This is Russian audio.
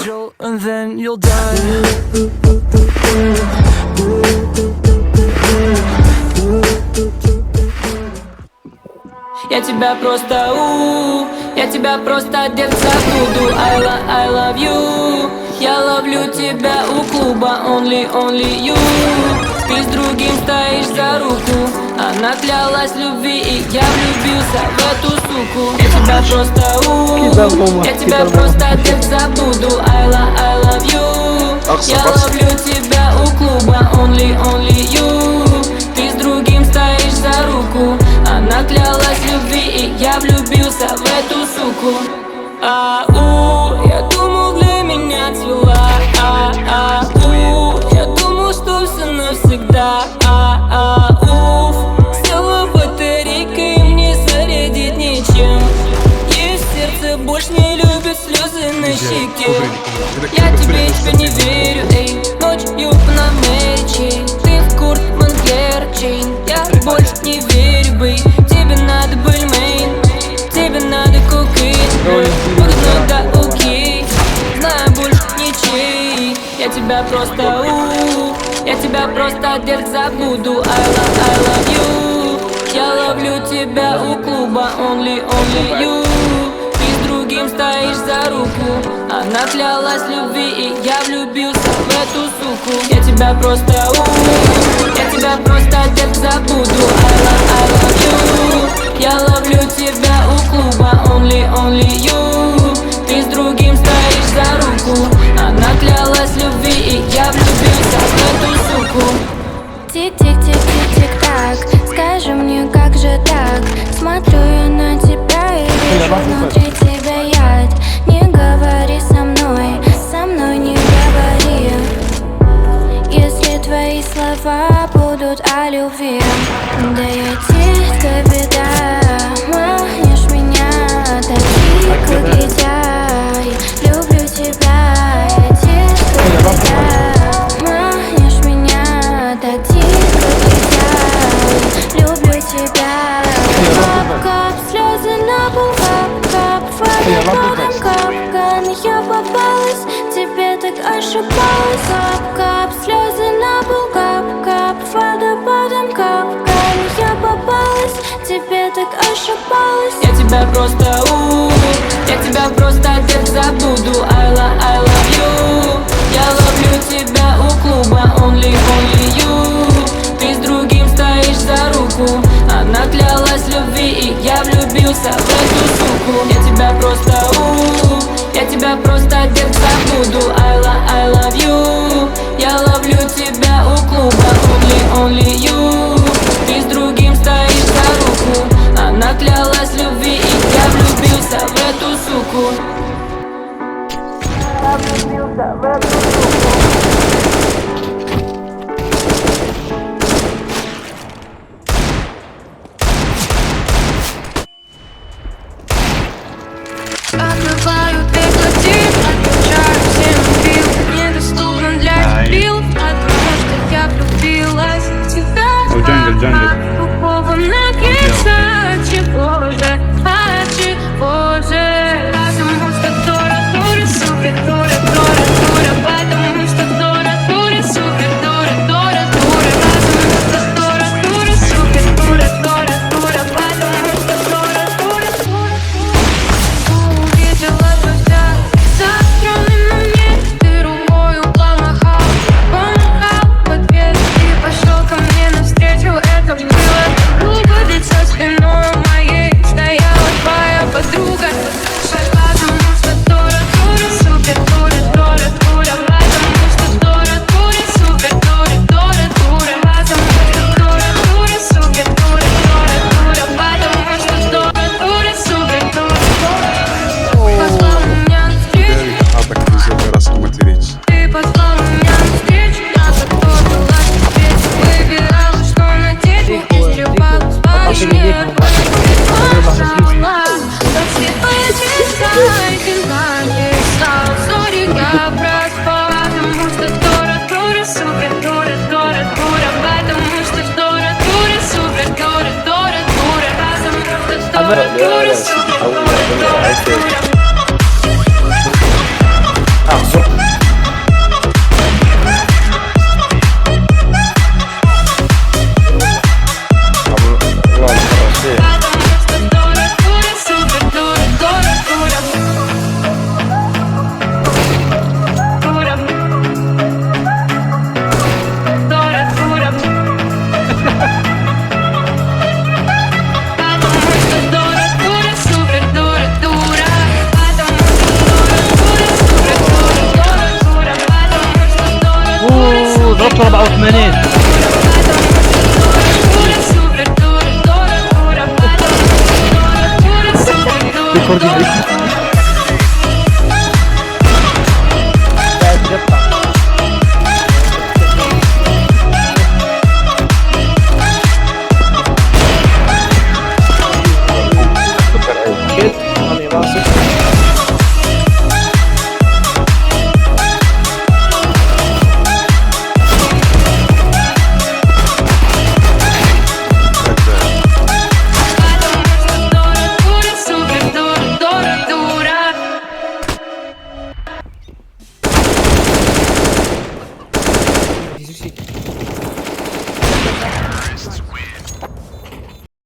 drill and then you'll die. Я тебя просто я тебя просто детка забуду. I love you. Я ловлю тебя у клуба, only you. Ты с другим стоишь за руку. Она клялась любви, и я влюбился в эту суку. Я тебя просто я тебя просто детка забуду. I love you. Я ловлю тебя у клуба, only you. Ты с другим стоишь за руку. Она клялась любви, и я влюбился в эту суку. Я думал, для меня цвела. Я думал, что все навсегда. Села батарейка, и мне зарядить нечем. Ей сердце больше не любит слезы на щеке. Я тебе теперь не верю, эй. Ночью на Мэри Чейн. Ты в Курт Манклер Чейн. Я больше не верю, бэй. Тебе надо бульмейн, тебе надо кокаин. Можно, да, окей. Знаю, больше ничей. Я тебя просто я тебя просто детка забуду. I love you. Я ловлю тебя у клуба, only you. Ты с другим стоишь за руку. Она клялась любви, и я влюбился в эту суку. Я тебя просто детка забуду. I love you. Я ловлю тебя у клуба, only you. Ты с другим стоишь за руку. Она клялась любви, и я влюбился в эту суку. Тик-тик-тик-тик-тик-так. Скажи мне, как же так? Смотрю я на тебя и вижу внутри тебя яд. Не говори со мной не говори. Если твои слова будут о любви, да я тихо беда. Манишь меня, так тихо летя. Люблю тебя, я тихо беда. Манишь меня, так тихо летя. Люблю тебя. Кап-кап, слезы на пол, кап-кап. Водопадом капкан я попалась, тебе так ошибалась. Кап-кап, слезы на пол, кап-кап. Водопадом капкан я попалась, тебе так ошибалась. Я тебя просто детка забуду. I love you. Я ловлю тебя у клуба, only you. Ты с другим стоишь за руку. Она клялась любви, и я влюбился в эту суку. Я тебя просто детка забуду. I love you. Я ловлю тебя у клуба, only you. Ты с другим стоишь за руку. Она клялась любви, и я влюбился в эту суку. Я влюбился в эту суку. Открываю декладив, отключаю все мобилы. Недоступно для дебилов, потому что я влюбилась в тебя. Какого написать, чего же, чего же. Потому что дура, супер, дура. Потому что дура, супер, дура. Потому что дура, супер, дура. Потому что дура. Увидела дождя за струной на мне. Ты рукой уплал, махал в ответ. И пошел ко мне навстречу. Это было грубо, ведь со спиной моей стояла твоя подруга. Потому что дура, супер, дура. Потому что дура, супер, дура. Потому что дура, супер, дура. Потому что дура, супер, дура. Послал меня навстречу. А так нельзя раз материть. Ты послал меня навстречу. Я готовила тебе. Выбирала, что надеть. Не истрепала с башни. Пожалуйста, засыпая часа. И финальный стал. Сори, я проспала. Потому что дура, супер, дура. Потому что дура, супер, дура. Потому что дура, супер, дура. ضربت 84. Супер дура, дура, дура, дура, дура, супер дура.